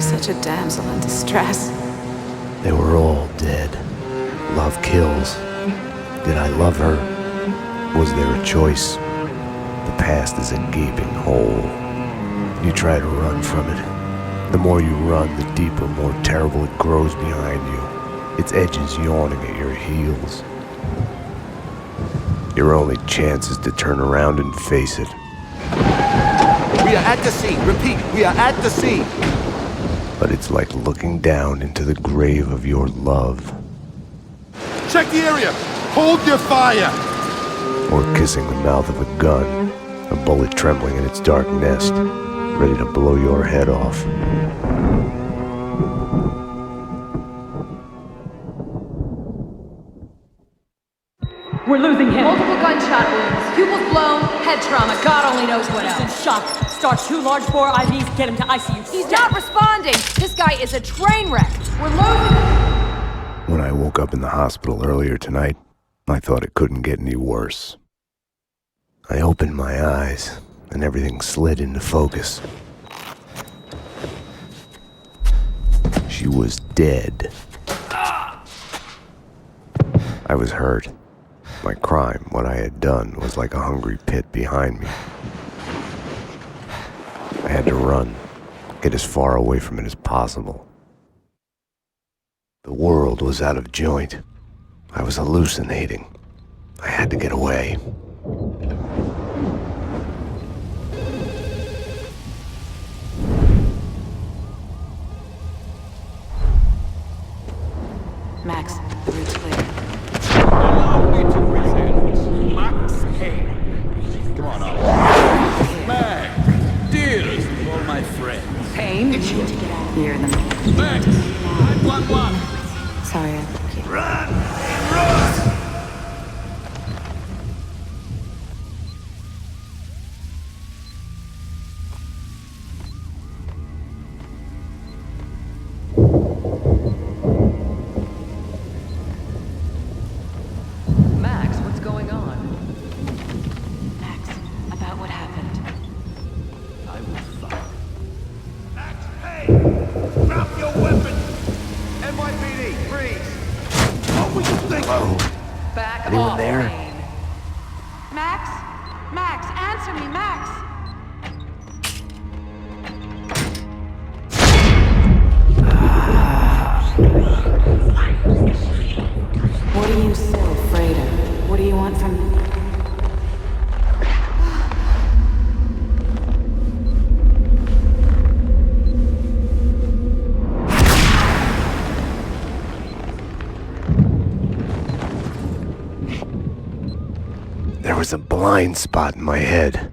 be such a damsel in distress. They were all dead. Love kills. Did I love her? Was there a choice? The past is a gaping hole. You try to run from it. The more you run, the deeper, more terrible it grows behind you. Its edges yawning at your heels. Your only chance is to turn around and face it. We are at the scene. Repeat, we are at the scene. But it's like looking down into the grave of your love. Check the area. Hold your fire. Or kissing the mouth of a gun, a bullet trembling in its dark nest, ready to blow your head off. We're losing him. Multiple gunshot wounds. Pupils blown, head trauma, God only knows what else. He's in shock. Start 2 large bore IVs, get him to ICU. He's not responding. This guy is a train wreck. We're losing him. When I woke up in the hospital earlier tonight, I thought it couldn't get any worse. I opened my eyes, and everything slid into focus. She was dead. I was hurt. My crime, what I had done, was like a hungry pit behind me. I had to run, get as far away from it as possible. The world was out of joint. I was hallucinating. I had to get away. Max, the route's clear. Allow me to present Max Payne. Come on up. Max, dearest of all my friends. Payne? It's your You're the Max, 911. Sorry, I left you. Run! Run! Max, what's going on? Max, about what happened. I will fight. Max Payne! Drop your weapon! NYPD, freeze! What were you thinking? Hello? Back Anyone off, there? Payne. Max? Max, answer me, Max. What are you so afraid of? What do you want from me? There was a blind spot in my head,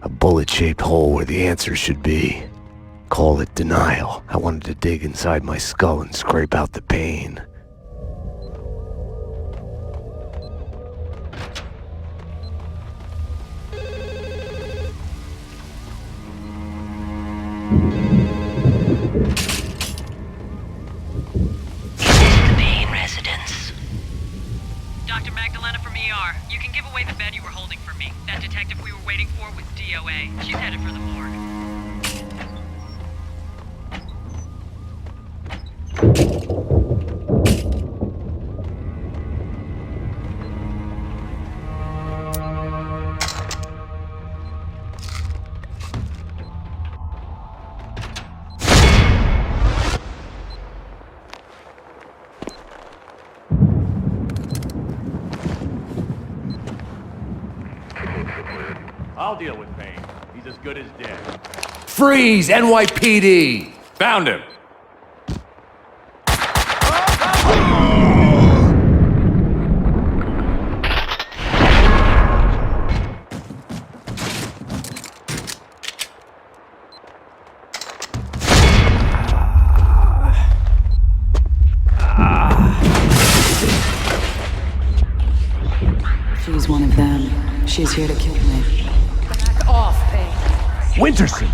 a bullet-shaped hole where the answer should be. Call it denial. I wanted to dig inside my skull and scrape out the pain. Payne residence. Dr. Magdalena from ER. You can give away the bed you were holding for me. That detective we were waiting for was DOA. She's headed for the morgue. I'll deal with Payne. He's as good as dead. Freeze, NYPD! Found him! She's one of them. She's here to kill me. Back off, Payne. Winterson!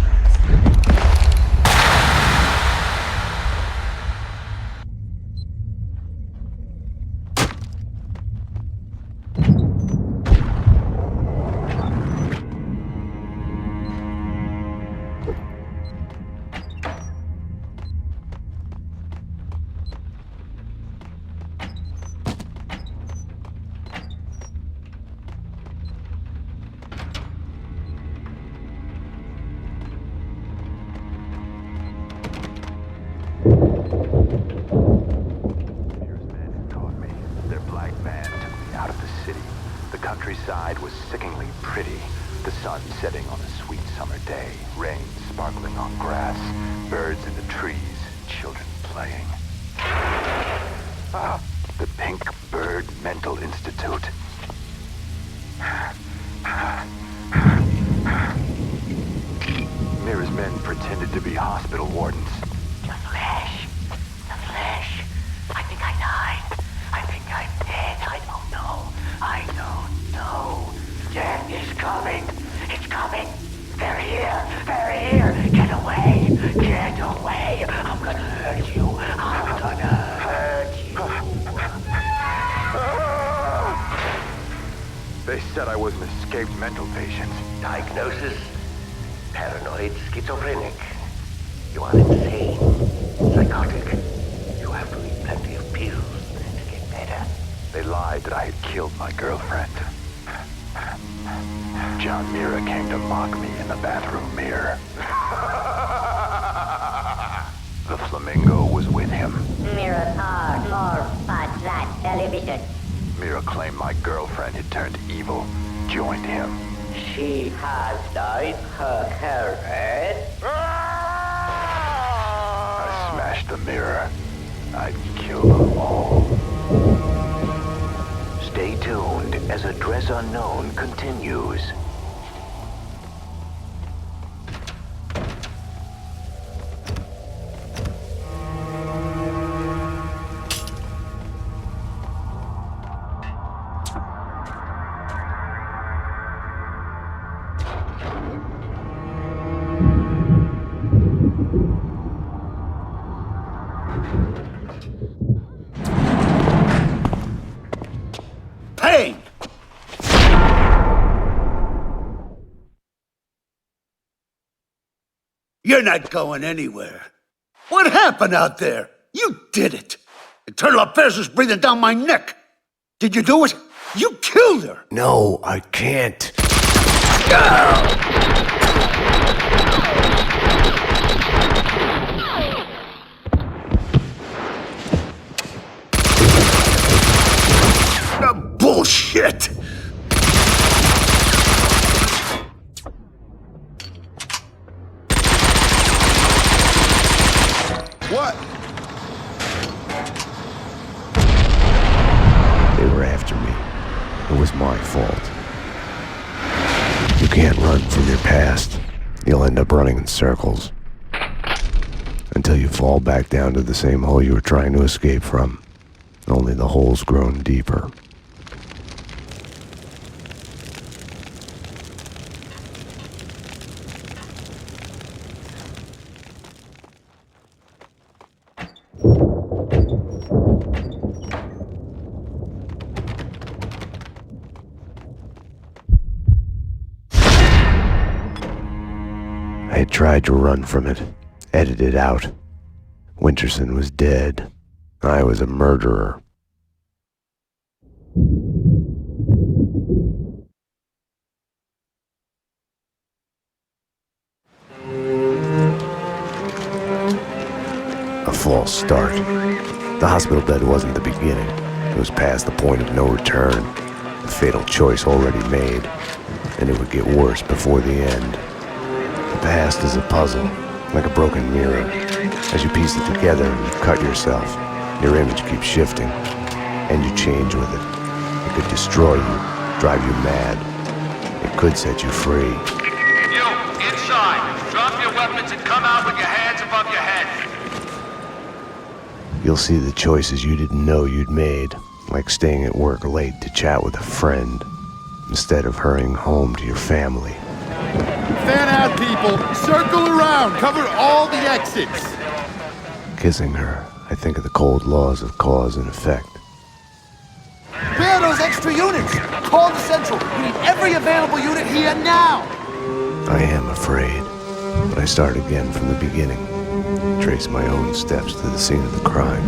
outside was sickeningly pretty. The sun setting on a sweet summer day, rain sparkling on grass, birds in the trees, children playing. Ah, the Pink Bird Mental Institute. Mira's men pretended to be hospital wardens. The flesh. The flesh. I think I died. I think I'm dead. I don't know. I don't know. Death is coming. It's coming. They're here. They're here. Get away. Get away. I'm gonna hurt you. I'm gonna hurt you. They said I was an escaped mental patient. Diagnosis? Paranoid schizophrenic. You are insane. Psychotic. You have to eat plenty of pills to get better. They lied that I had killed my girlfriend. John Mira came to mock me in the bathroom mirror. The flamingo was with him. Mirrors are more but that television. Mira claimed my girlfriend had turned evil, joined him. She has dyed her hair red. I smashed the mirror. I'd kill them all. Stay tuned as Address Unknown continues. Payne! You're not going anywhere. What happened out there? You did it. Internal affairs was breathing down my neck. Did you do it? You killed her. No, I can't. Bullshit! What? They were after me. It was my fault. You can't run from your past. You'll end up running in circles. Until you fall back down to the same hole you were trying to escape from. Only the hole's grown deeper. I had tried to run from it, edited out. Winterson was dead. I was a murderer. A false start. The hospital bed wasn't the beginning. It was past the point of no return. A fatal choice already made, and it would get worse before the end. The past is a puzzle, like a broken mirror. As you piece it together and you cut yourself, your image keeps shifting, and you change with it. It could destroy you, drive you mad. It could set you free. You, inside. Drop your weapons and come out with your hands above your head. You'll see the choices you didn't know you'd made, like staying at work late to chat with a friend, instead of hurrying home to your family. Fan out, people! Circle around! Cover all the exits! Kissing her, I think of the cold laws of cause and effect. Where are those extra units? Call the Central! We need every available unit here now! I am afraid, but I start again from the beginning. Trace my own steps to the scene of the crime.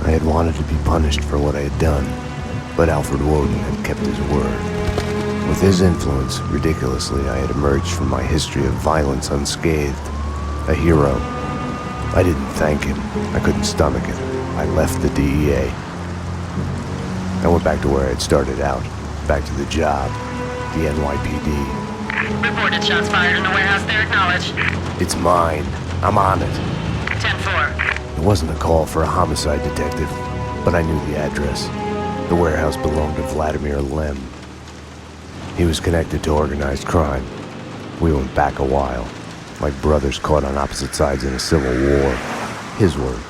I had wanted to be punished for what I had done, but Alfred Woden had kept his word. With his influence, ridiculously, I had emerged from my history of violence unscathed. A hero. I didn't thank him. I couldn't stomach it. I left the DEA. I went back to where I had started out. Back to the job. The NYPD. Reported shots fired in the warehouse there, acknowledged. It's mine. I'm on it. 10-4. It wasn't a call for a homicide detective, but I knew the address. The warehouse belonged to Vladimir Lem. He was connected to organized crime. We went back a while, like brothers caught on opposite sides in a civil war. His words.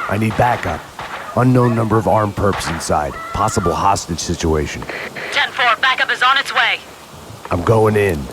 I need backup. Unknown number of armed perps inside. Possible hostage situation. 10-4, backup is on its way. I'm going in.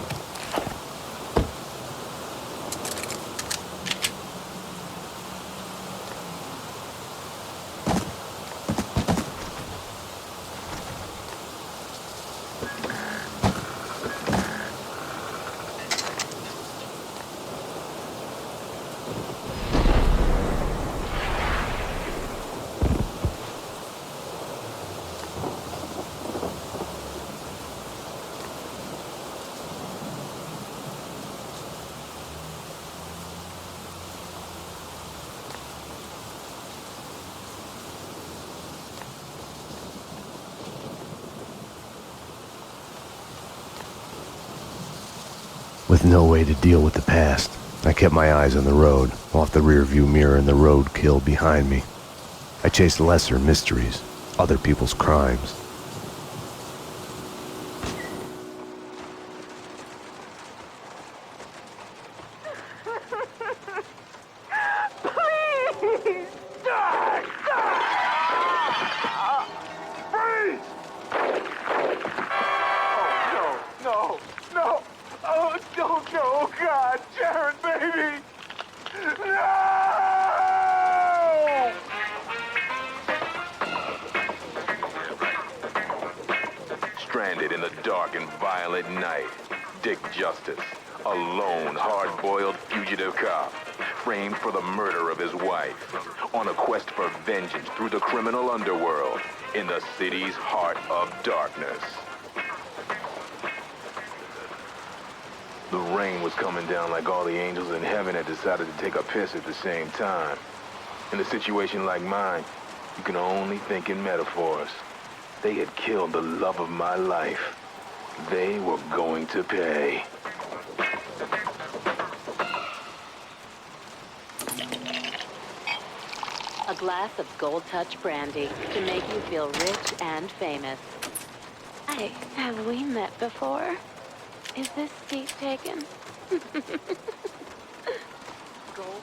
With no way to deal with the past, I kept my eyes on the road, off the rearview mirror and the roadkill behind me. I chased lesser mysteries, other people's crimes. Stranded in the dark and violent night, Dick Justice, a lone, hard-boiled fugitive cop, framed for the murder of his wife, on a quest for vengeance through the criminal underworld in the city's heart of darkness. The rain was coming down like all the angels in heaven had decided to take a piss at the same time. In a situation like mine, you can only think in metaphors. They had killed the love of my life. They were going to pay. A glass of Gold Touch brandy to make you feel rich and famous. Hey, have we met before? Is this seat taken? Gold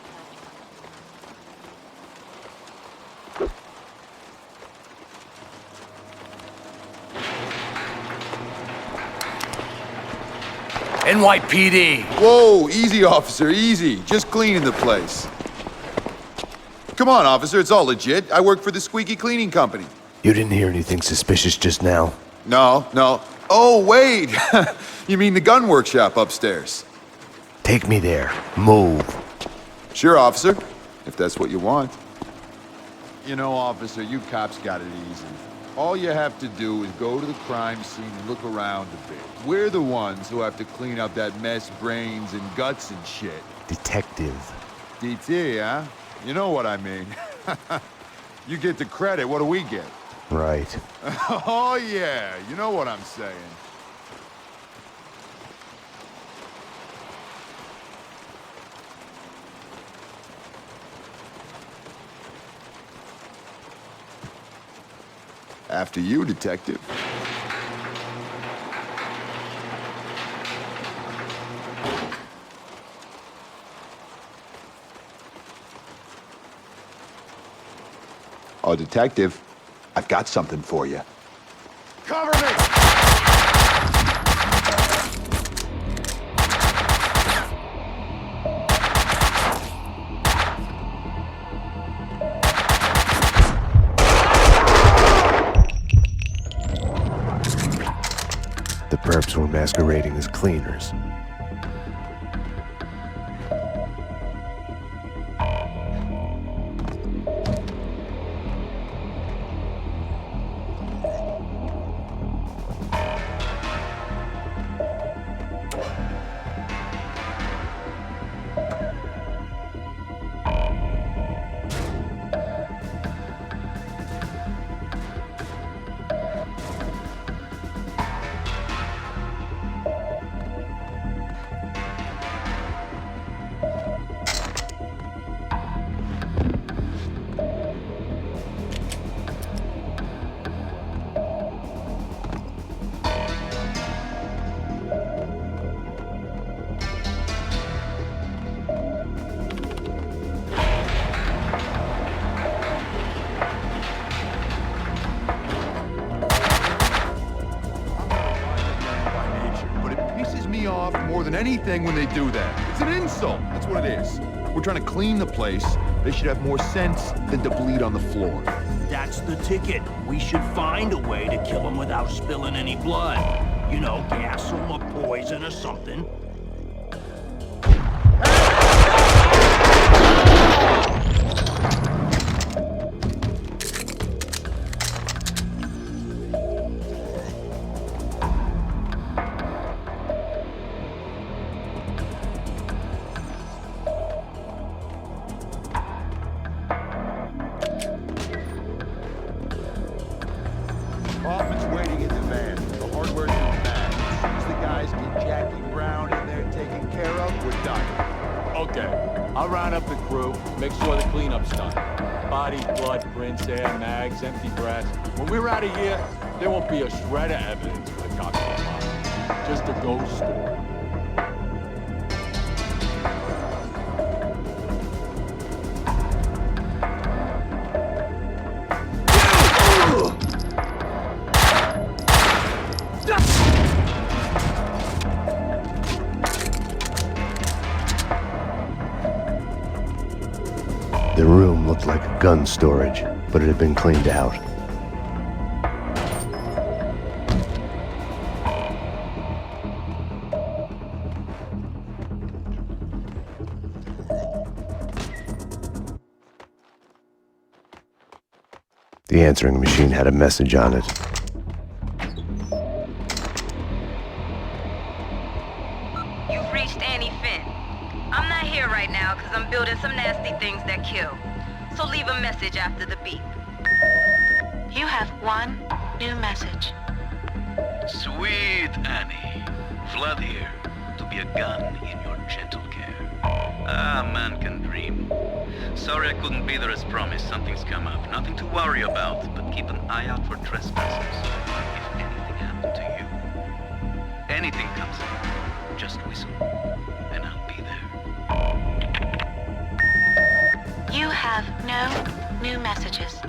NYPD! Whoa, easy, officer, easy. Just cleaning the place. Come on, officer, it's all legit. I work for the Squeaky Cleaning Company. You didn't hear anything suspicious just now? No. Oh, wait! You mean the gun workshop upstairs? Take me there. Move. Sure, officer, if that's what you want. You know, officer, you cops got it easy. All you have to do is go to the crime scene and look around a bit. We're the ones who have to clean up that mess, brains and guts and shit. Detective. DT, huh? You know what I mean. You get the credit, what do we get? Right. Oh yeah, you know what I'm saying. After you, detective. Oh, detective, I've got something for you. Cover me! perps were masquerading as cleaners. More than anything when they do that. It's an insult. That's what it is. We're trying to clean the place. They should have more sense than to bleed on the floor. That's the ticket. We should find a way to kill them without spilling any blood. You know, gas them or poison or something. Hoffman's waiting in the van. The hardware's in the bag. As soon as the guys get Jackie Brown in there taken care of, we're done. Okay. I'll round up the crew, make sure the cleanup's done. Bodies, blood, prints, air, mags, empty brass. When we're out of here, there won't be a shred of evidence for the cops to find. Just a ghost story. The room looked like a gun storage, but it had been cleaned out. The answering machine had a message on it. You've reached Annie Finn. I'm not here right now because I'm building some nasty things that kill. So leave a message after the beep. You have one new message. Sweet Annie. Vlad here, to be a gun in your gentle care. Ah, man can dream. Sorry I couldn't be there as promised. Something's come up. Nothing to worry about, but keep an eye out for trespassers. If anything happened to you, anything comes up, just whistle, and I'll be there. You have no new messages.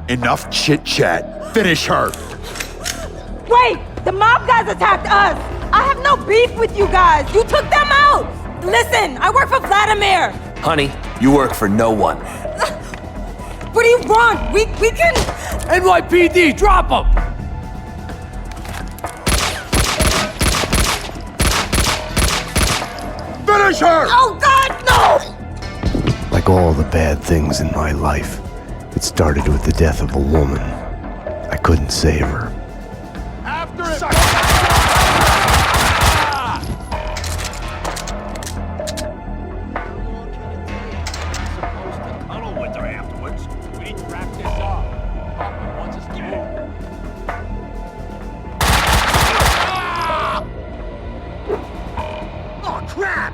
Enough chit-chat. Finish her. Wait! The mob guys attacked us! I have no beef with you guys! You took them out! Listen, I work for Vladimir! Honey, you work for no one. What do you want? We can... NYPD, drop them! Finish her! Oh, God! Like all the bad things in my life, it started with the death of a woman. I couldn't save her. After it! Supposed to cuddle with her afterwards. We need to wrap this up. Papa wants us to move. Oh, crap!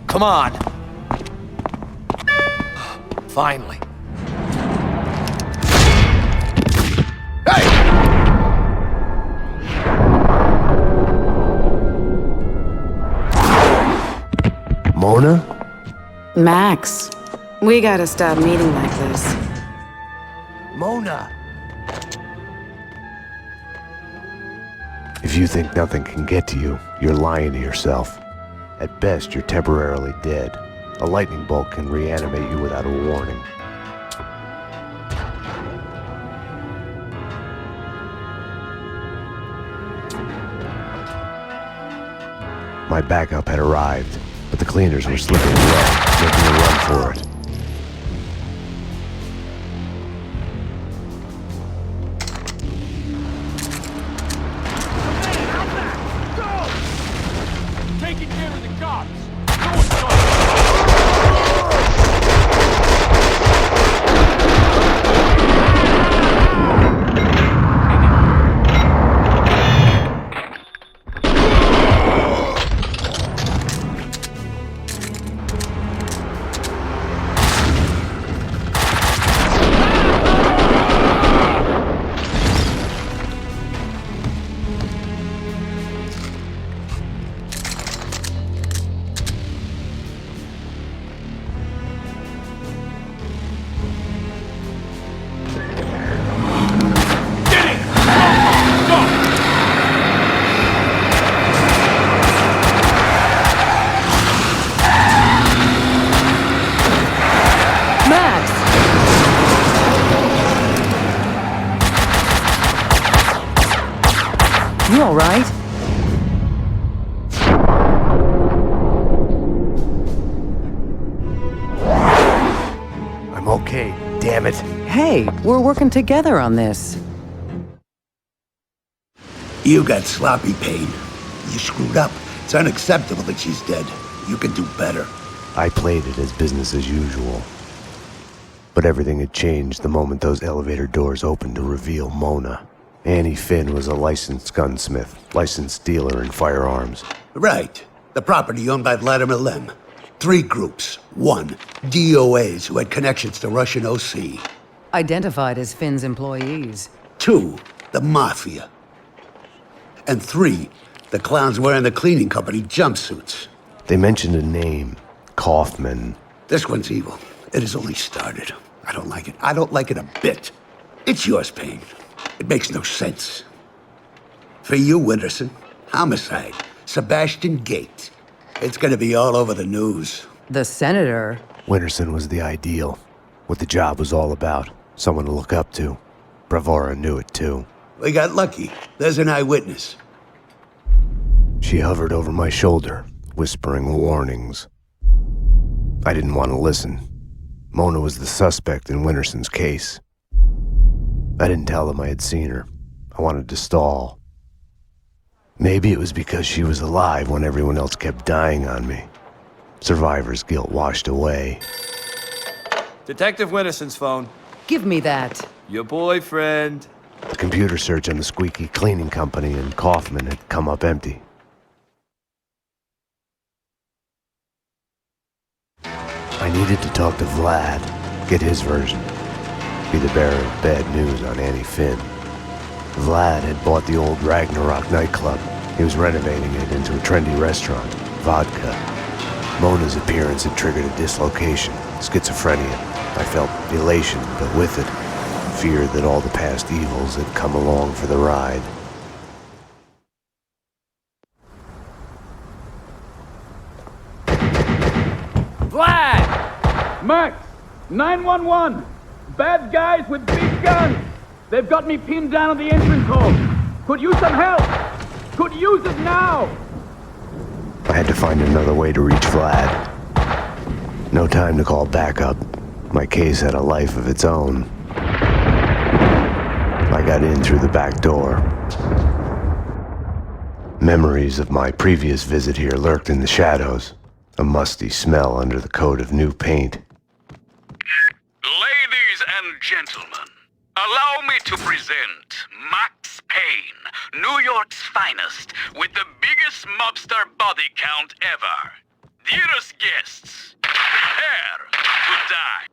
Come on! Finally. Mona? Max, we gotta stop meeting like this. Mona! If you think nothing can get to you, you're lying to yourself. At best, you're temporarily dead. A lightning bolt can reanimate you without a warning. My backup had arrived, but the cleaners were slipping away, making a run for it. Taking care of the cops. You all right? I'm okay, damn it. Hey, we're working together on this. You got sloppy, Payne. You screwed up. It's unacceptable that she's dead. You can do better. I played it as business as usual. But everything had changed the moment those elevator doors opened to reveal Mona. Annie Finn was a licensed gunsmith, licensed dealer in firearms. Right. The property owned by Vladimir Lem. 3 groups. 1, DOAs who had connections to Russian OC. Identified as Finn's employees. 2, the Mafia. And 3, the clowns wearing the cleaning company jumpsuits. They mentioned a name, Kaufman. This one's evil. It has only started. I don't like it. I don't like it a bit. It's yours, Payne. It makes no sense. For you, Winterson, homicide, Sebastian Gate. It's gonna be all over the news. The senator? Winterson was the ideal. What the job was all about. Someone to look up to. Bravura knew it too. We got lucky. There's an eyewitness. She hovered over my shoulder, whispering warnings. I didn't want to listen. Mona was the suspect in Winterson's case. I didn't tell them I had seen her. I wanted to stall. Maybe it was because she was alive when everyone else kept dying on me. Survivor's guilt washed away. Detective Winterson's phone. Give me that. Your boyfriend. The computer search on the squeaky cleaning company and Kaufman had come up empty. I needed to talk to Vlad, get his version, be the bearer of bad news on Annie Finn. Vlad had bought the old Ragnarok nightclub. He was renovating it into a trendy restaurant, Vodka. Mona's appearance had triggered a dislocation, schizophrenia. I felt elation, but with it, fear that all the past evils had come along for the ride. Vlad! Max! 911! Bad guys with big guns! They've got me pinned down on the entrance hall! Could use some help! Could use it now! I had to find another way to reach Vlad. No time to call backup. My case had a life of its own. I got in through the back door. Memories of my previous visit here lurked in the shadows, a musty smell under the coat of new paint. Ladies and gentlemen, allow me to present Max Payne, New York's finest, with the biggest mobster body count ever. Dearest guests, prepare to die.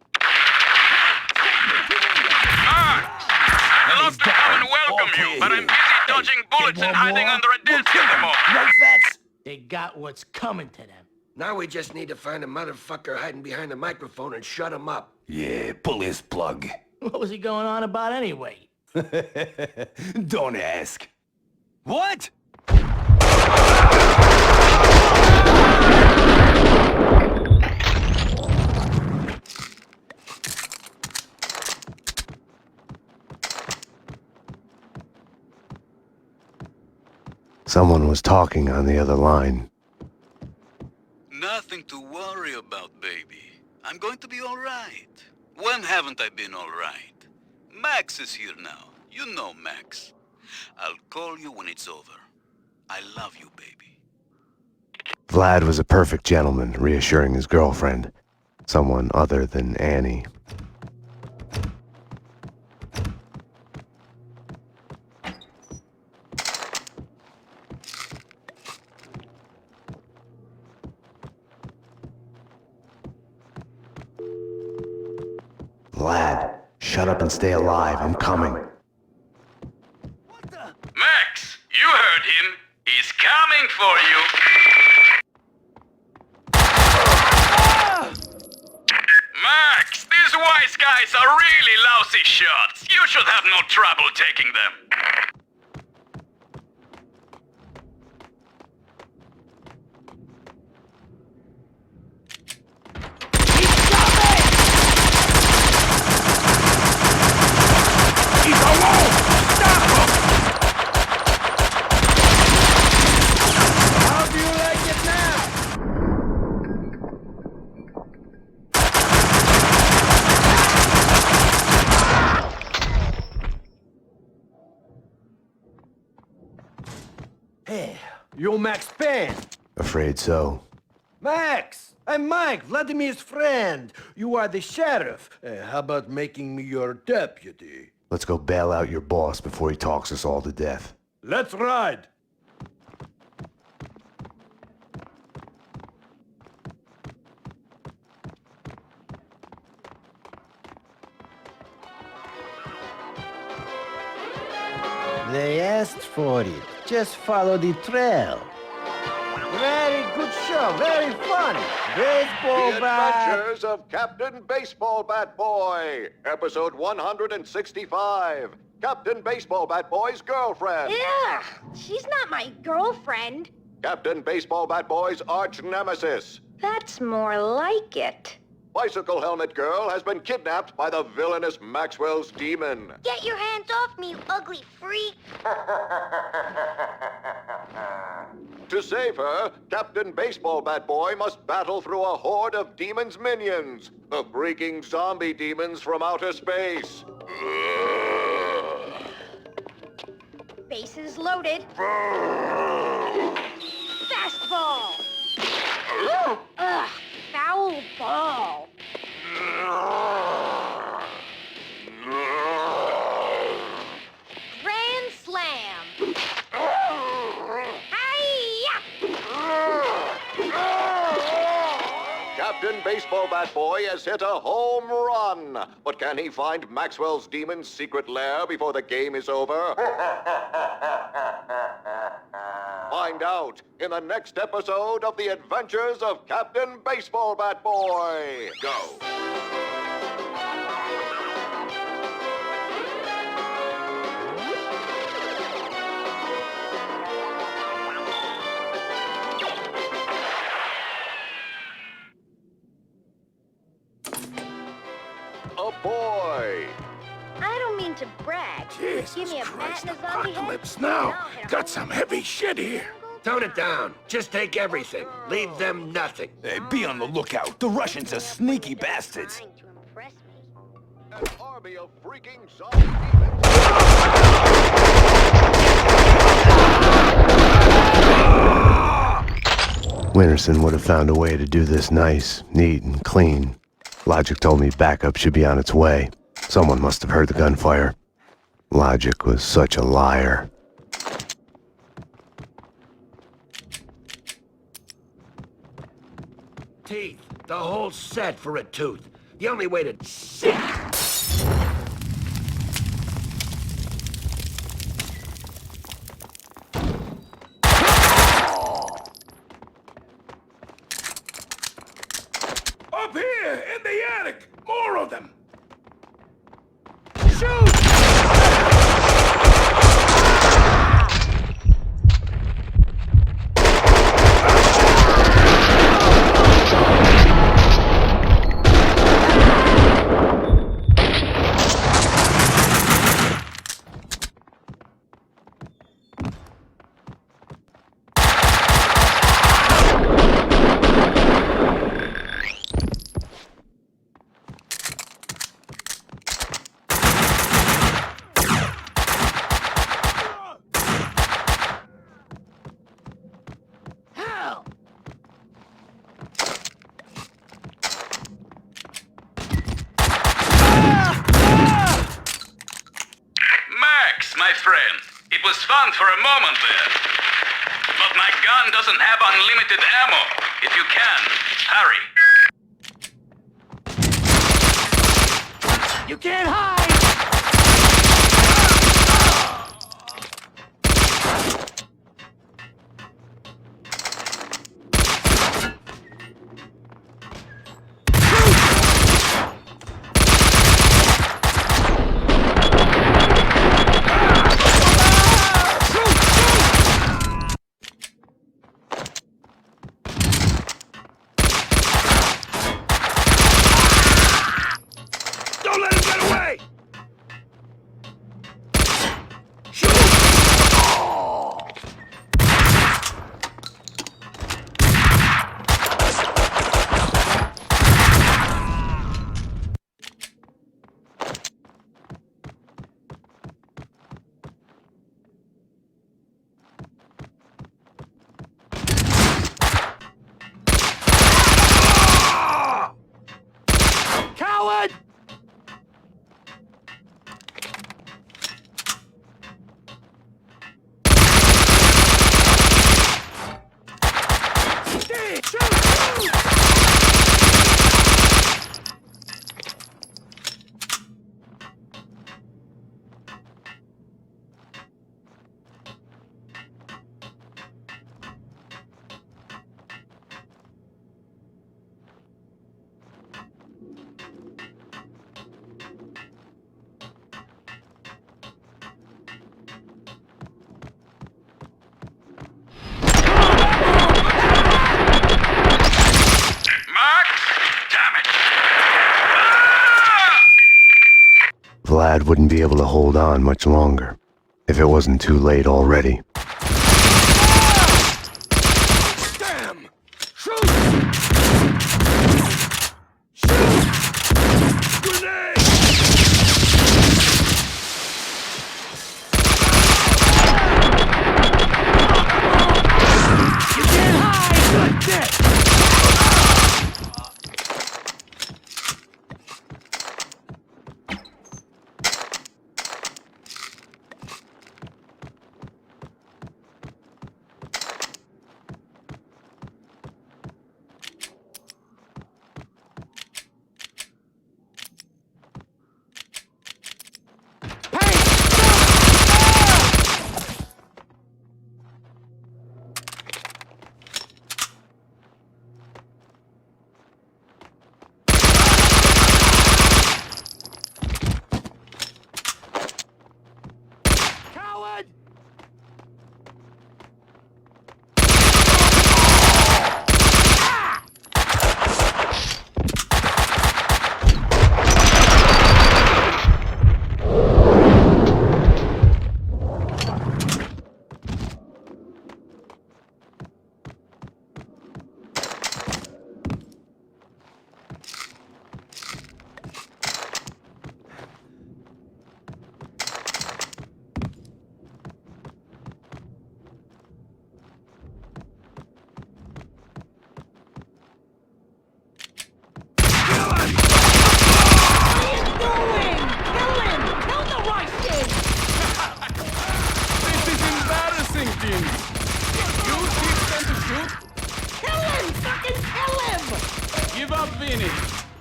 Max, I'd love to come and welcome you, but I'm busy dodging bullets and hiding under a desk at the moment. No vets! They got what's coming to them. Now we just need to find a motherfucker hiding behind the microphone and shut him up. Yeah, pull his plug. What was he going on about anyway? Don't ask. What? Someone was talking on the other line. Nothing to worry about, baby. I'm going to be all right. When haven't I been all right? Max is here now. You know Max. I'll call you when it's over. I love you, baby. Vlad was a perfect gentleman, reassuring his girlfriend. Someone other than Annie. Vlad, shut up and stay alive. I'm coming. Max, you heard him. He's coming for you. Max, these wise guys are really lousy shots. You should have no trouble taking them. Hey, you're Max Payne. Afraid so. Max, I'm Mike, Vladimir's friend. You are the sheriff. How about making me your deputy? Let's go bail out your boss before he talks us all to death. Let's ride. They asked for it. Just follow the trail. Very good show, very funny. Baseball The bat. Adventures of Captain Baseball Bat Boy, episode 165. Captain Baseball Bat Boy's girlfriend. Ugh, she's not my girlfriend. Captain Baseball Bat Boy's arch nemesis. That's more like it. Bicycle Helmet Girl has been kidnapped by the villainous Maxwell's demon. Get your hands off off me, you ugly freak! To save her, Captain Baseball Bat Boy must battle through a horde of demons minions. The freaking zombie demons from outer space. Bases loaded. Fastball! Ugh, foul ball. Grand slam. Captain Baseball Bat Boy has hit a home run. But can he find Maxwell's demon's secret lair before the game is over? Find out in the next episode of The Adventures of Captain Baseball Bat Boy. Go. A boy. I don't mean to brag. Jesus Give me a bat and a zombie Apocalypse head, now. and I'll hit a Got home some heavy shit here. Tone it down. Just take everything. Leave them nothing. Hey, be on the lookout. The Russians are sneaky bastards. An army of freaking zombie demons. Winterson would have found a way to do this nice, neat, and clean. Logic told me backup should be on its way. Someone must have heard the gunfire. Logic was such a liar. Teeth. The whole set for a tooth. The only way to... Shit! Up here, in the attic! More of them! Shoot! My friend, it was fun for a moment there. But my gun doesn't have unlimited ammo. If you can, hurry. You can't hide! Don't let him get away! Vlad wouldn't be able to hold on much longer, if it wasn't too late already. Damn! Shoot! Grenade! You can't hide! Good shit!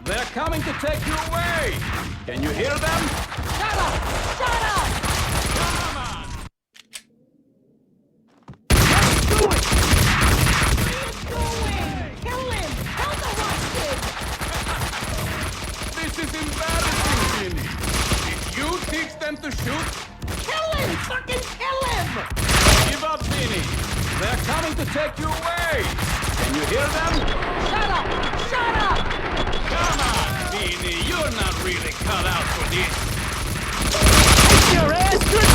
They're coming to take you away! Can you hear them? Shut up! Shut up! Come on! Do it! What are you doing? Kill him! Kill the Russian! This is embarrassing, Vinny. Did you teach them to shoot? Kill him! Fucking kill him! Give up, Vinny. They're coming to take you away! Can you hear them? Shut up! Shut up! Come on, Vinny. You're not really cut out for this. Take your ass good!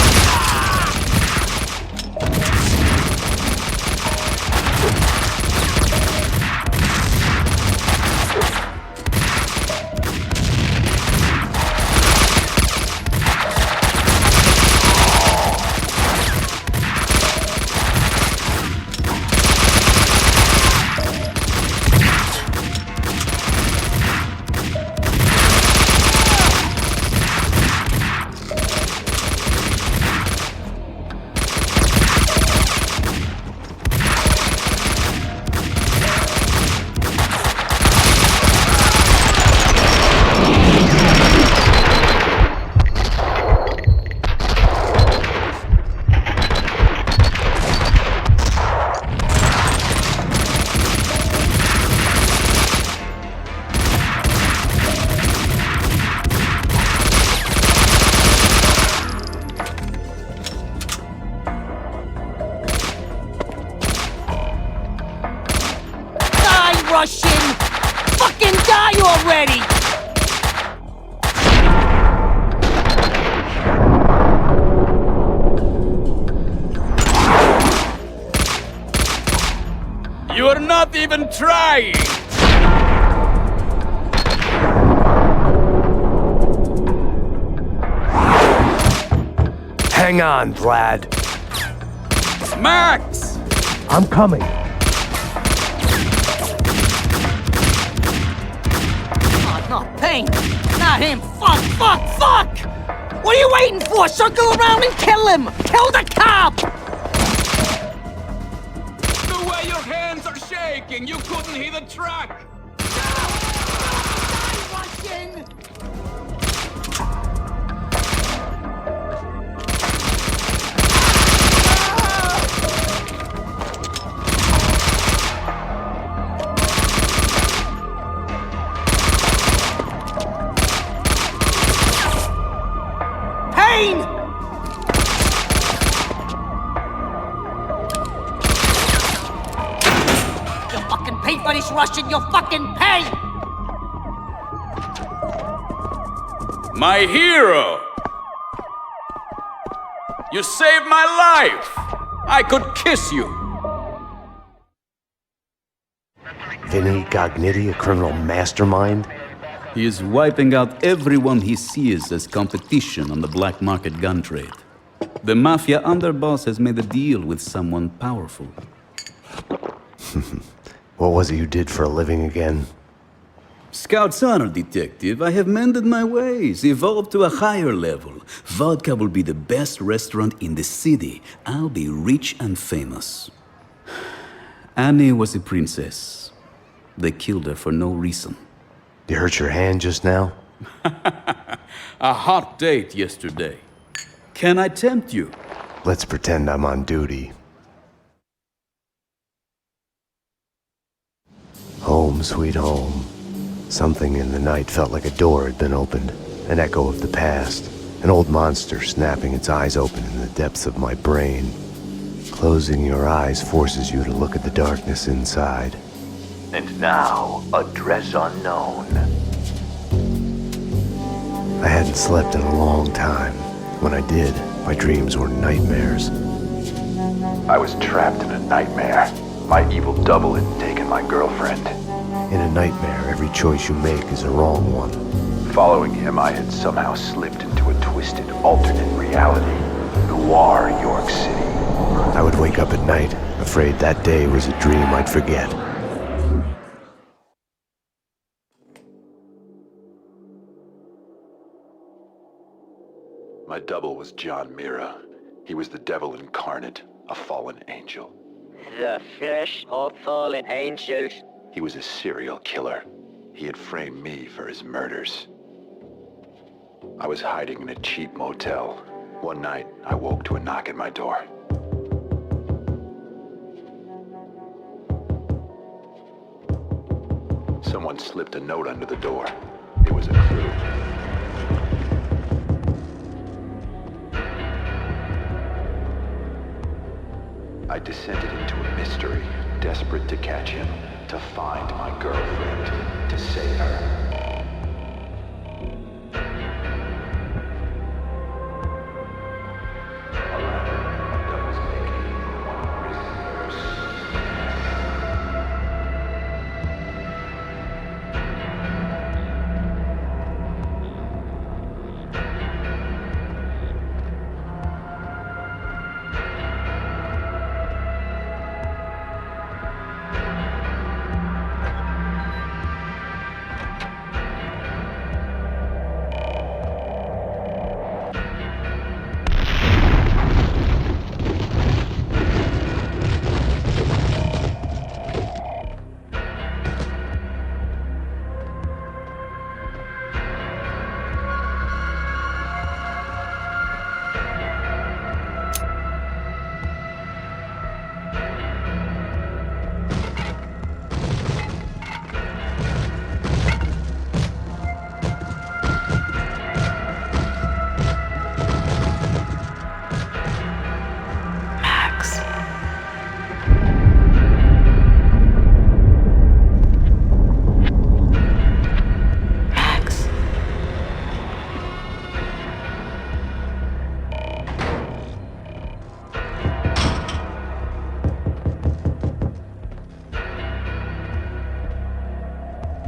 Russian! Fucking die already! You're not even trying! Hang on, Vlad. Max! I'm coming. No, Payne! Not him! Fuck! Fuck! Fuck! What are you waiting for? Circle around and kill him! Kill the cop! The way your hands are shaking, you couldn't hit a truck! Russian! Payne! You fucking pay for this, Russian! You fucking pay! My hero! You saved my life! I could kiss you! Vinny Gognitti, a criminal mastermind? He is wiping out everyone he sees as competition on the black market gun trade. The mafia underboss has made a deal with someone powerful. What was it you did for a living again? Scout's honor, detective. I have mended my ways, evolved to a higher level. Vodka will be the best restaurant in the city. I'll be rich and famous. Annie was a princess. They killed her for no reason. You hurt your hand just now? A hot date yesterday. Can I tempt you? Let's pretend I'm on duty. Home, sweet home. Something in the night felt like a door had been opened, an echo of the past, an old monster snapping its eyes open in the depths of my brain. Closing your eyes forces you to look at the darkness inside. And now, address unknown. I hadn't slept in a long time. When I did, my dreams were nightmares. I was trapped in a nightmare. My evil double had taken my girlfriend. In a nightmare, every choice you make is a wrong one. Following him, I had somehow slipped into a twisted, alternate reality. Noir, York City. I would wake up at night, afraid that day was a dream I'd forget. My double was John Mira. He was the devil incarnate, a fallen angel. The flesh of fallen angels. He was a serial killer. He had framed me for his murders. I was hiding in a cheap motel. One night, I woke to a knock at my door. Someone slipped a note under the door. It was a clue. I descended into a mystery, desperate to catch him, to find my girlfriend, to save her.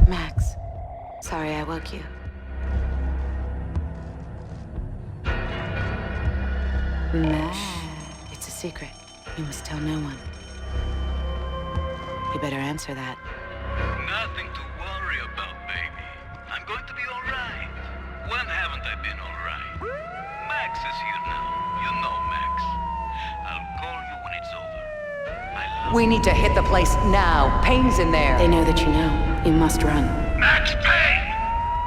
Max, sorry I woke you. Max, it's a secret. You must tell no one. You better answer that. Nothing to worry about, baby. I'm going to be all right. When haven't I been all right? Max is here now. You know Max. I'll call you when it's over. We need to hit the place now. Payne's in there. They know that you know. You must run. Max Payne!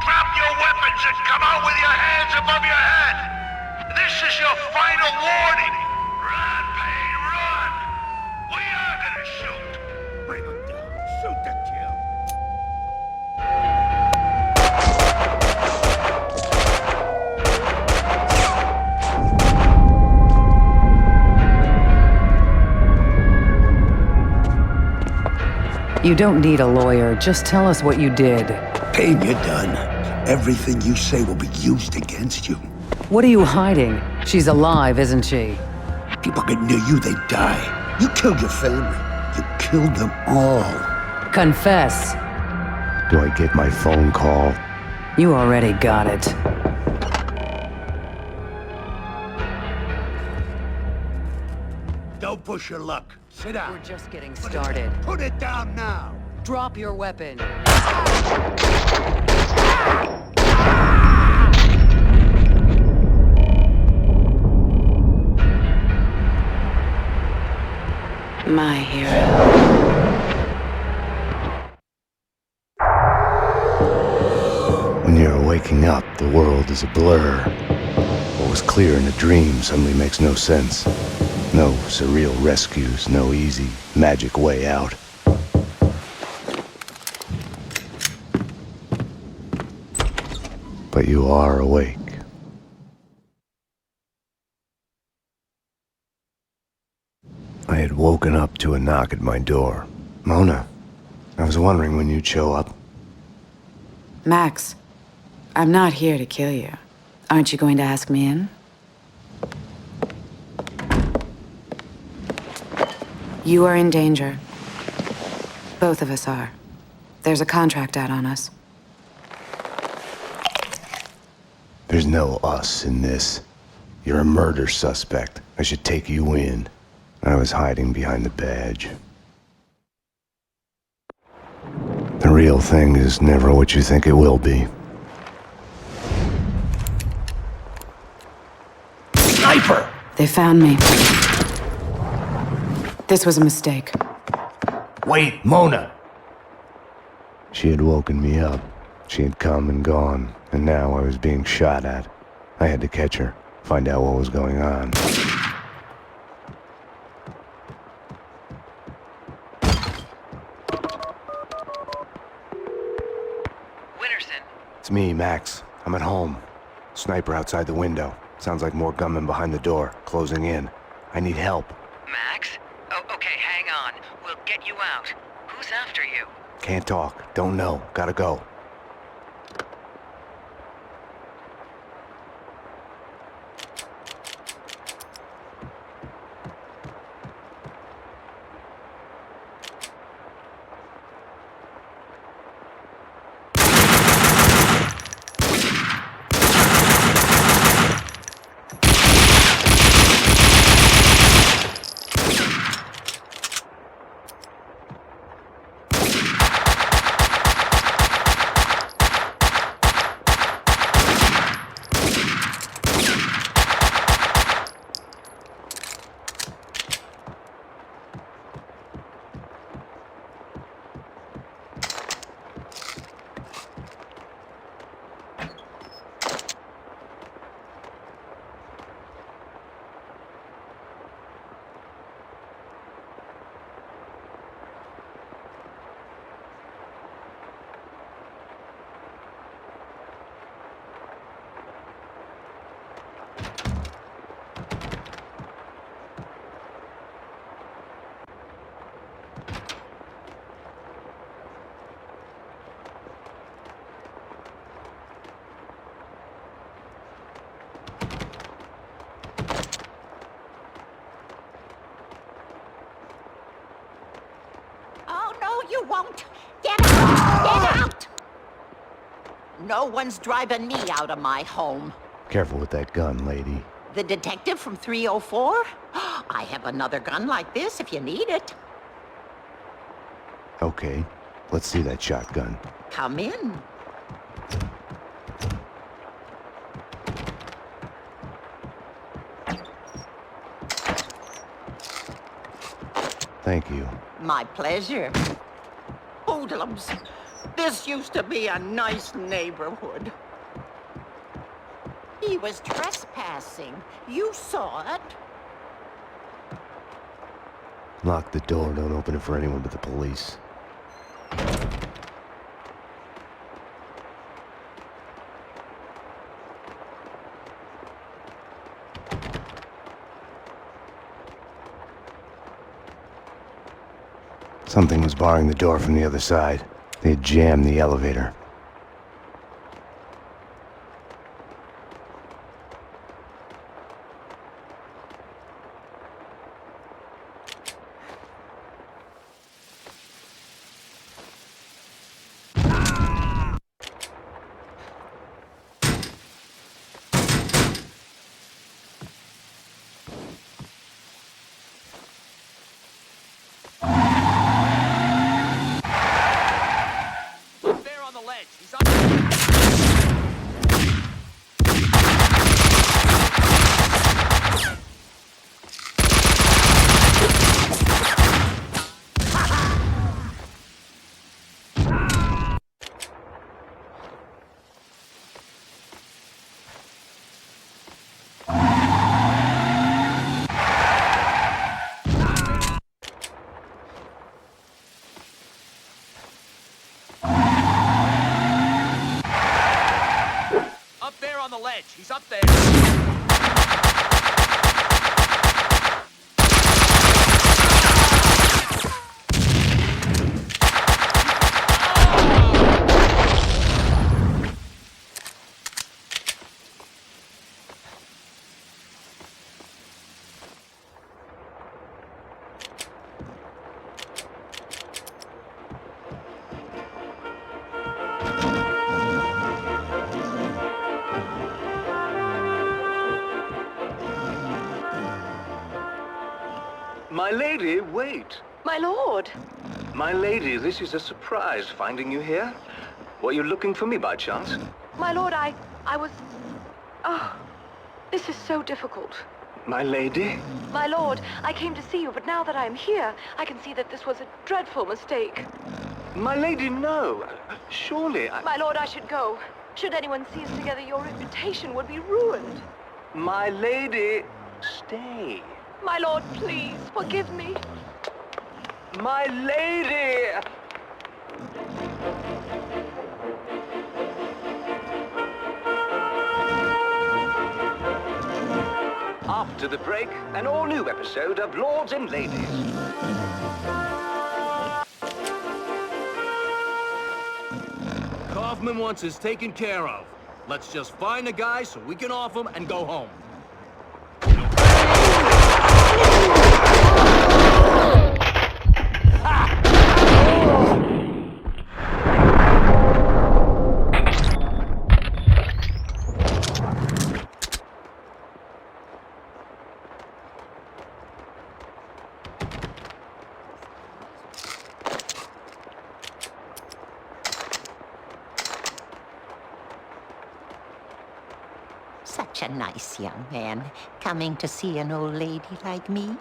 Drop your weapons and come out with your hands above your head! This is your final warning! Run, Payne, run! We are gonna shoot! Bring him down. Shoot to kill. You don't need a lawyer. Just tell us what you did. Payne, you're done. Everything you say will be used against you. What are you hiding? She's alive, isn't she? People get near you, they die. You killed your family. You killed them all. Confess. Do I get my phone call? You already got it. Don't push your luck. Sit down. We're just getting started. Put it down now. Drop your weapon. My hero. When you're waking up, the world is a blur. What was clear in a dream suddenly makes no sense. No surreal rescues, no easy, magic way out. But you are awake. I had woken up to a knock at my door. Mona, I was wondering when you'd show up. Max, I'm not here to kill you. Aren't you going to ask me in? You are in danger. Both of us are. There's a contract out on us. There's no us in this. You're a murder suspect. I should take you in. I was hiding behind the badge. The real thing is never what you think it will be. Sniper! They found me. This was a mistake. Wait, Mona! She had woken me up. She had come and gone, and now I was being shot at. I had to catch her, find out what was going on. It's me, Max. I'm at home. Sniper outside the window. Sounds like more gunmen behind the door, closing in. I need help. Max? Oh, okay, hang on. We'll get you out. Who's after you? Can't talk. Don't know. Gotta go. You won't! Get out! Get out! No one's driving me out of my home. Careful with that gun, lady. The detective from 304? I have another gun like this if you need it. Okay, let's see that shotgun. Come in. Thank you. My pleasure. Hoodlums, this used to be a nice neighborhood. He was trespassing. You saw it. Lock the door, don't open it for anyone but the police. Something was barring the door from the other side. They had jammed the elevator. My lady, wait. My lord! My lady, this is a surprise finding you here. Were you looking for me by chance? My lord, I was... Oh, this is so difficult. My lady? My lord, I came to see you, but now that I am here, I can see that this was a dreadful mistake. My lady, no. Surely I... My lord, I should go. Should anyone see us together, your reputation would be ruined. My lady, stay. My lord, please, forgive me. My lady! After the break, an all-new episode of Lords and Ladies. Kaufman wants us taken care of. Let's just find the guy so we can off him and go home. Such a nice young man, coming to see an old lady like me.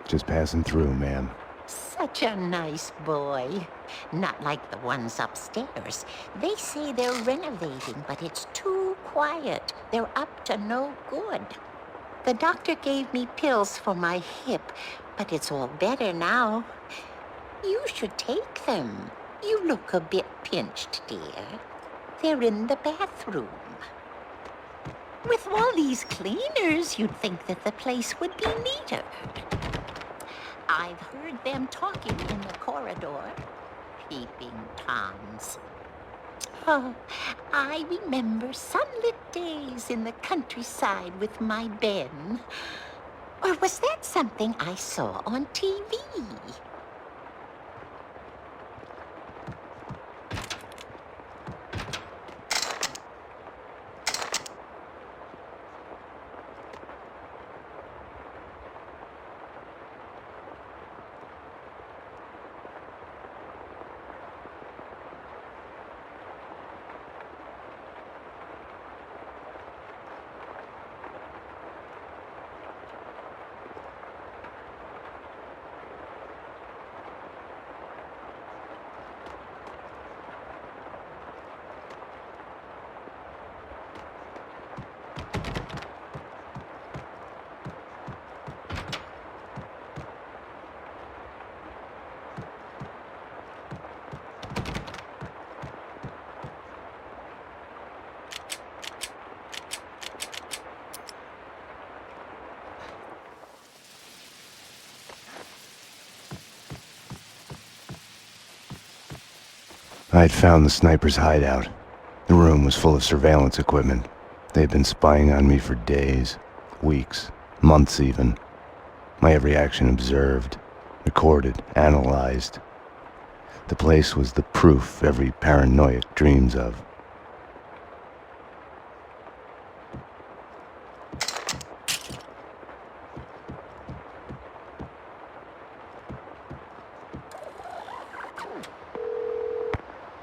Just passing through, ma'am. Such a nice boy. Not like the ones upstairs. They say they're renovating, but it's too quiet. They're up to no good. The doctor gave me pills for my hip, but it's all better now. You should take them. You look a bit pinched, dear. They're in the bathroom. With all these cleaners, you'd think that the place would be neater. I've heard them talking in the corridor. Peeping Toms. Oh, I remember sunlit days in the countryside with my Ben. Or was that something I saw on TV? I had found the sniper's hideout. The room was full of surveillance equipment. They had been spying on me for days, weeks, months even. My every action observed, recorded, analyzed. The place was the proof every paranoiac dreams of.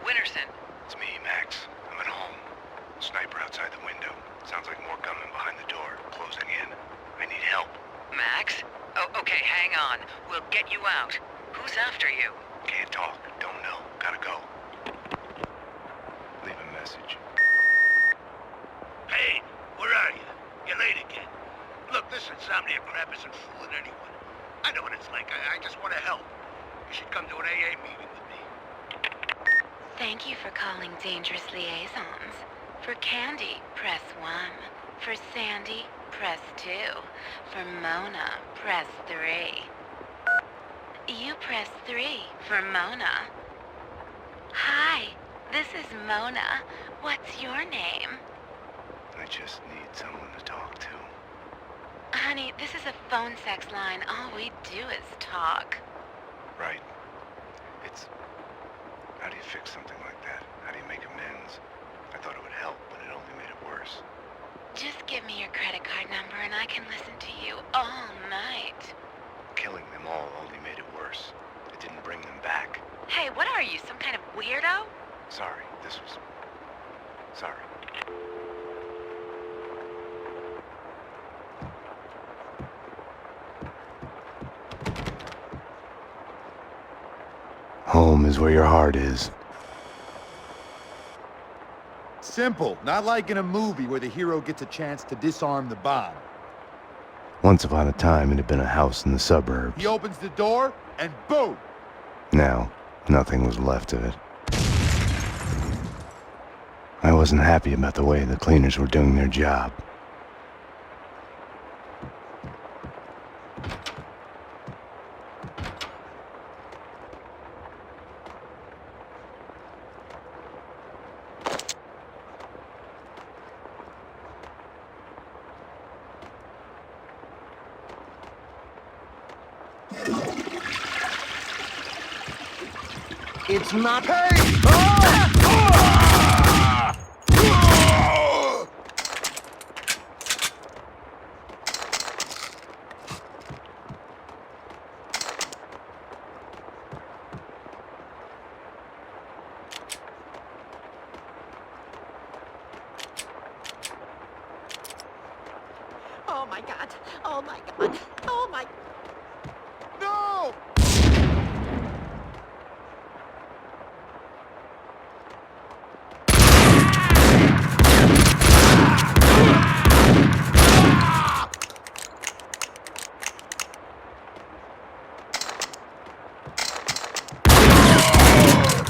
Winterson. It's me, Max. I'm at home. Sniper outside the window. Sounds like more gunmen behind the door, closing in. I need help. Max? Oh, okay, hang on. We'll get you out. Who's after you? Can't talk. Don't know. Gotta go. Leave a message. Hey, where are you? You're late again. Look, this insomnia crap isn't fooling anyone. I know what it's like. I just want to help. You should come to an AA meeting with me. Thank you for calling Dangerous Liaisons. For Candy, press 1. For Sandy, press 2. For Mona, press 3. You press 3 for Mona. Hi, this is Mona. What's your name? I just need someone to talk to. Honey, this is a phone sex line. All we do is talk. Right. It's... How do you fix something like that? How do you make amends? I thought it would help, but it only made it worse. Just give me your credit card number and I can listen to you all night. Okay. killing them all only made it worse. It didn't bring them back. Hey, what are you, some kind of weirdo? Sorry, this was... Sorry. Home is where your heart is. Simple, not like in a movie where the hero gets a chance to disarm the bomb. Once upon a time, it had been a house in the suburbs. He opens the door, and boom! Now, nothing was left of it. I wasn't happy about the way the cleaners were doing their job. It's not... Oh my god. Oh my god. Oh my... No!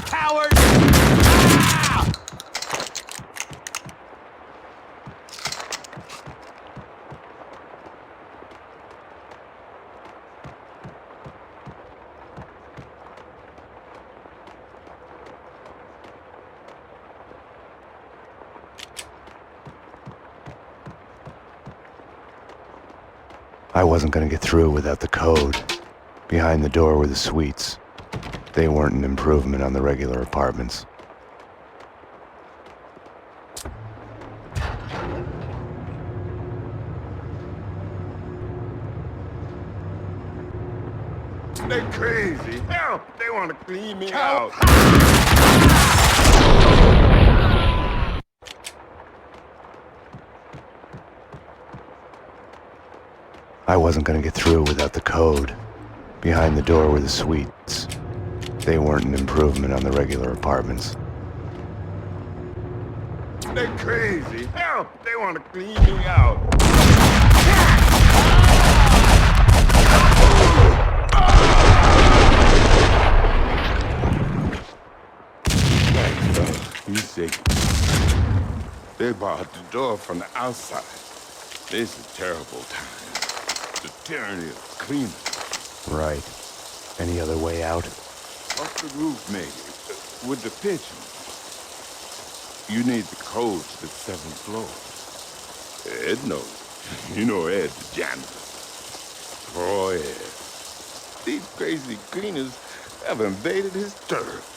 Coward! I wasn't gonna get through without the code. Behind the door were the suites. They weren't an improvement on the regular apartments. They crazy. Hell, they want to clean me out. I wasn't gonna get through without the code. Behind the door were the suites. They weren't an improvement on the regular apartments. They crazy. Hell, they want to clean me out. You sick? They barred the door from the outside. This is a terrible time. The tyranny of cleaning. Right. Any other way out? Off the roof, maybe. With the pitch. You need the code to the 7th floor. Ed knows. You know Ed, the janitor. Oh, yeah. These crazy cleaners have invaded his turf.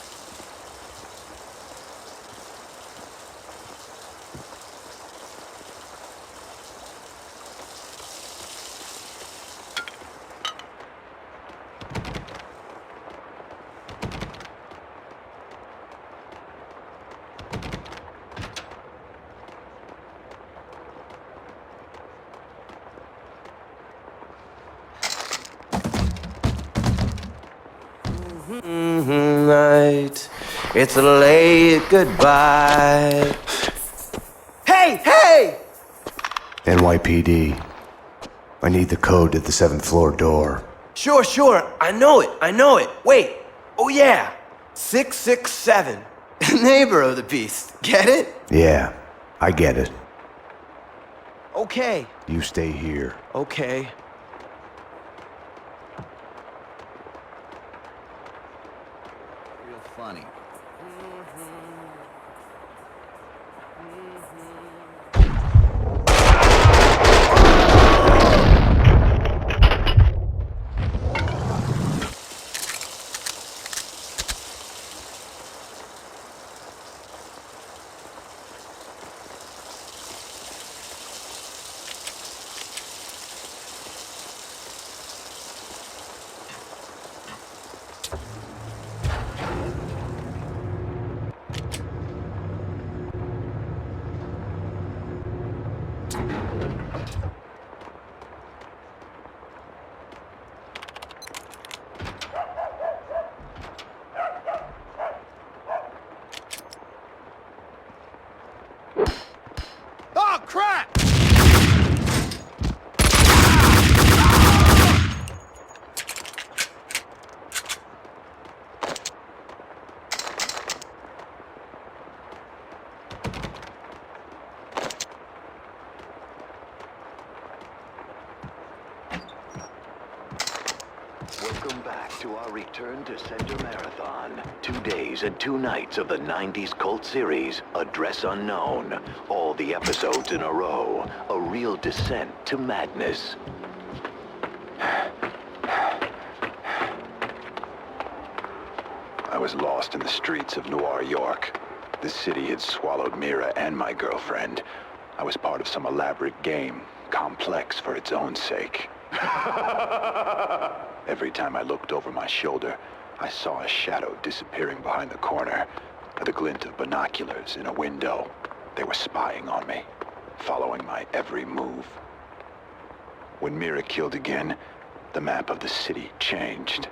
Night, it's a late goodbye. Hey, hey! NYPD. I need the code to the 7th floor door. Sure, I know it. Wait, oh yeah, 667. Neighbor of the beast, get it? Yeah, I get it. Okay. You stay here. Okay. Real funny. Welcome back to our Return to Sender Marathon. 2 days and 2 nights of the 90s cult series, Address Unknown. All the episodes in a row. A real descent to madness. I was lost in the streets of Noir York. The city had swallowed Mira and my girlfriend. I was part of some elaborate game, complex for its own sake. Every time I looked over my shoulder, I saw a shadow disappearing behind the corner, the glint of binoculars in a window. They were spying on me, following my every move. When Mira killed again, the map of the city changed.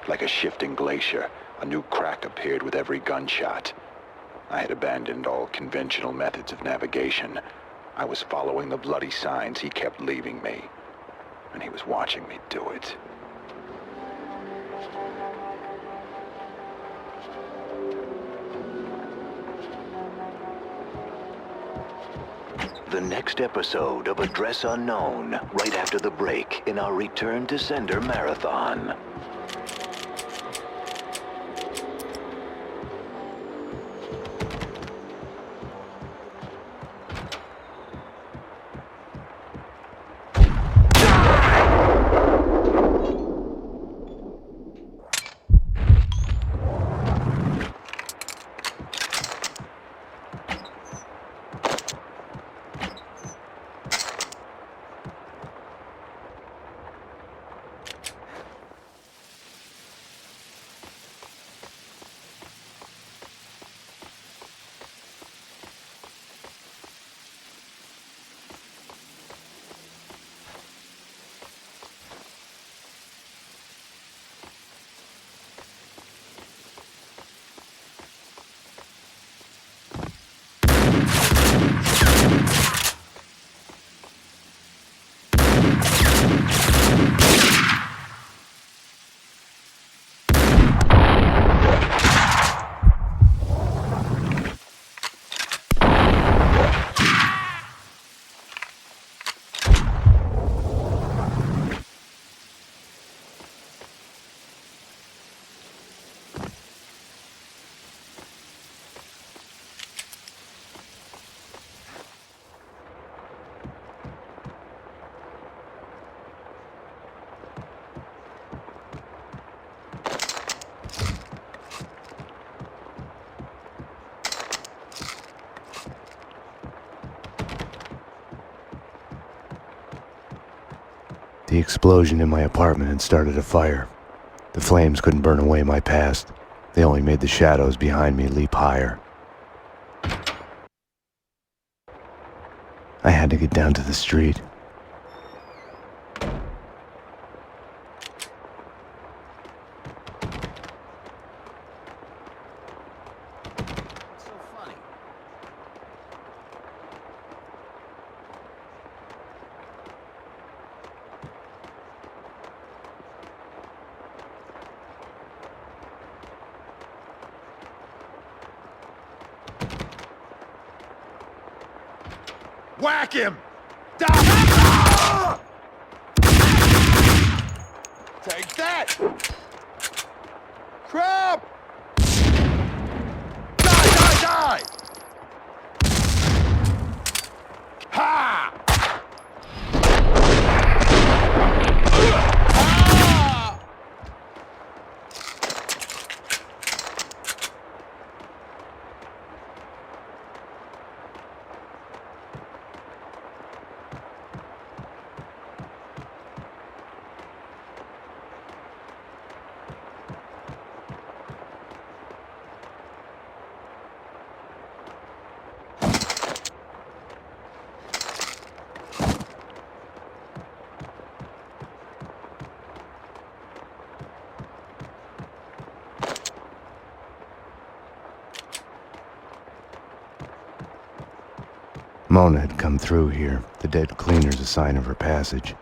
Like a shifting glacier, a new crack appeared with every gunshot. I had abandoned all conventional methods of navigation. I was following the bloody signs he kept leaving me, and he was watching me do it. The next episode of Address Unknown, right after the break in our Return to Sender Marathon. The explosion in my apartment had started a fire. The flames couldn't burn away my past. They only made the shadows behind me leap higher. I had to get down to the street. Whack him! Down! Take that! Crap! Die, die, die! Ha! Mona had come through here, the dead cleaner's a sign of her passage.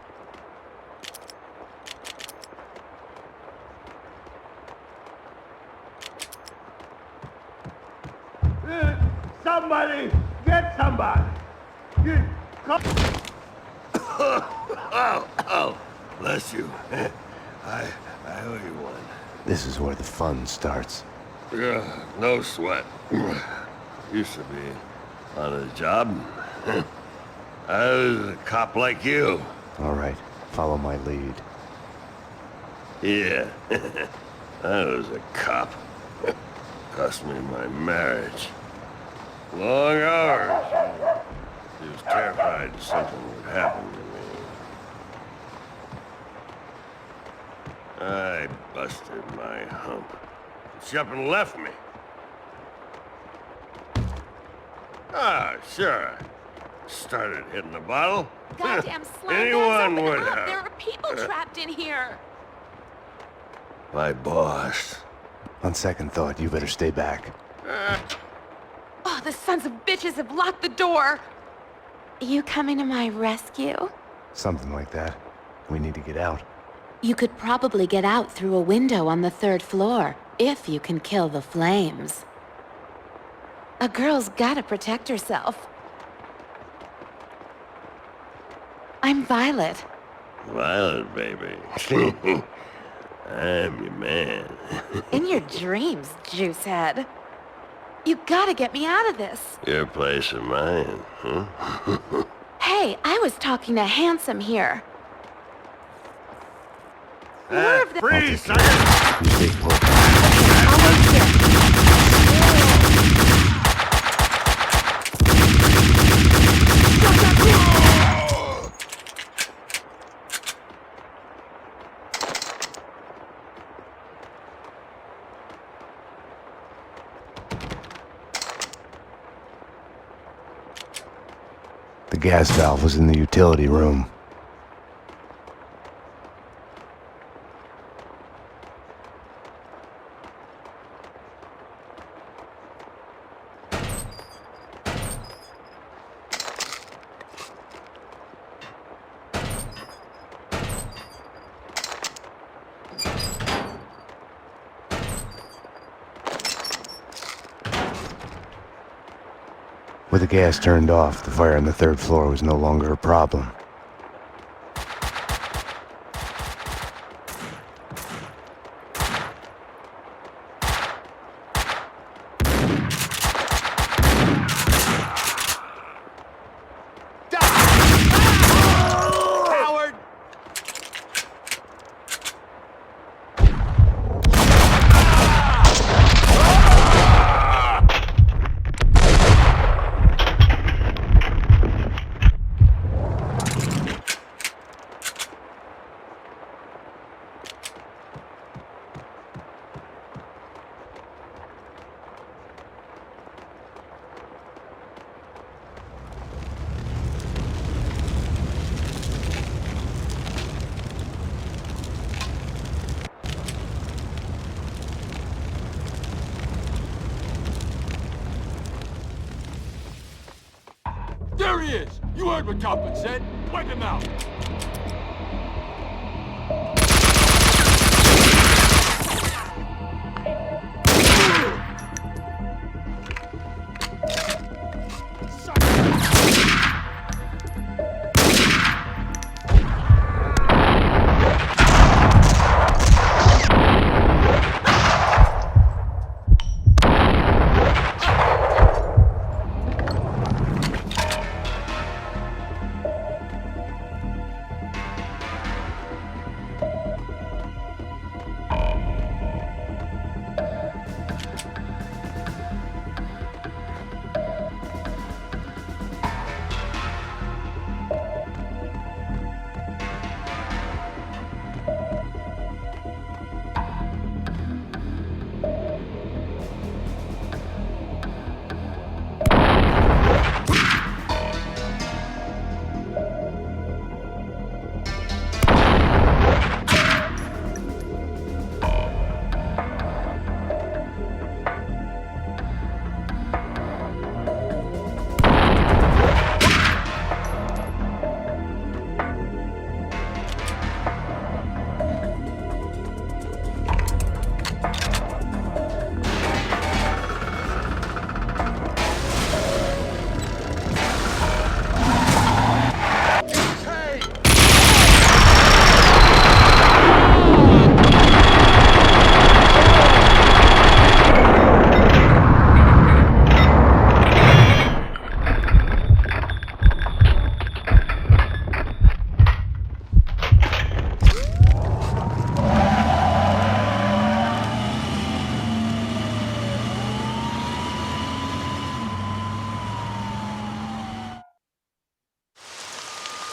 Somebody! Get somebody! Oh, bless you. I owe you one. This is where the fun starts. Yeah, no sweat. Used to be on a job. I was a cop like you. All right, follow my lead. Yeah, I was a cop. Cost me my marriage. Long hours. He was terrified something would happen to me. I busted my hump. She up and left me. Ah, sure. Started hitting the bottle. Goddamn slime. Anyone Open would up. have. There are people trapped in here. My boss. On second thought, you better stay back. Oh, the sons of bitches have locked the door. You coming to my rescue? Something like that. We need to get out. You could probably get out through a window on the 3rd floor, if you can kill the flames. A girl's gotta protect herself. I'm Violet. Violet, baby. I'm your man. In your dreams, Juicehead. You gotta get me out of this. Your place or mine, huh? Hey, I was talking to Handsome here. Freeze, You stay put. I'll wait here. The gas valve was in the utility room. With the gas turned off, the fire on the 3rd floor was no longer a problem. Coward! There he is! You heard what Kaufman said. Wipe him out!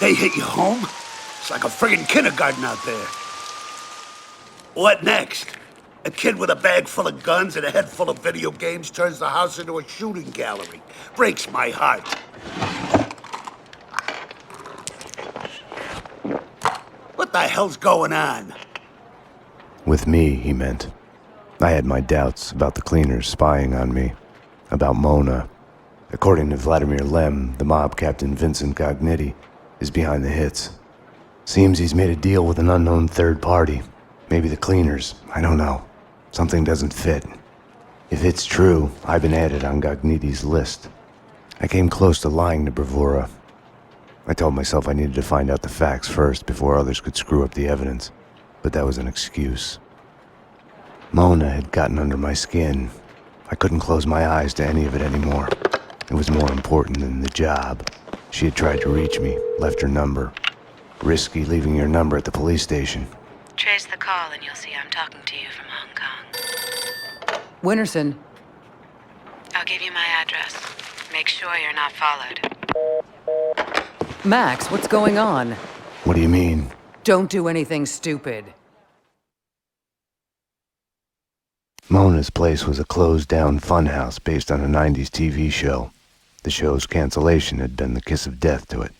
They hit you home? It's like a friggin' kindergarten out there. What next? A kid with a bag full of guns and a head full of video games turns the house into a shooting gallery. Breaks my heart. What the hell's going on? With me, he meant. I had my doubts about the cleaners spying on me, about Mona. According to Vladimir Lem, the mob captain Vincent Gognitti is behind the hits. Seems he's made a deal with an unknown third party. Maybe the cleaners, I don't know. Something doesn't fit. If it's true, I've been added on Gognitti's list. I came close to lying to Bravura. I told myself I needed to find out the facts first before others could screw up the evidence, but that was an excuse. Mona had gotten under my skin. I couldn't close my eyes to any of it anymore. It was more important than the job. She had tried to reach me, left her number. Risky leaving your number at the police station. Trace the call and you'll see I'm talking to you from Hong Kong. Winterson. I'll give you my address. Make sure you're not followed. Max, what's going on? What do you mean? Don't do anything stupid. Mona's place was a closed-down funhouse based on a 90s TV show. The show's cancellation had been the kiss of death to it.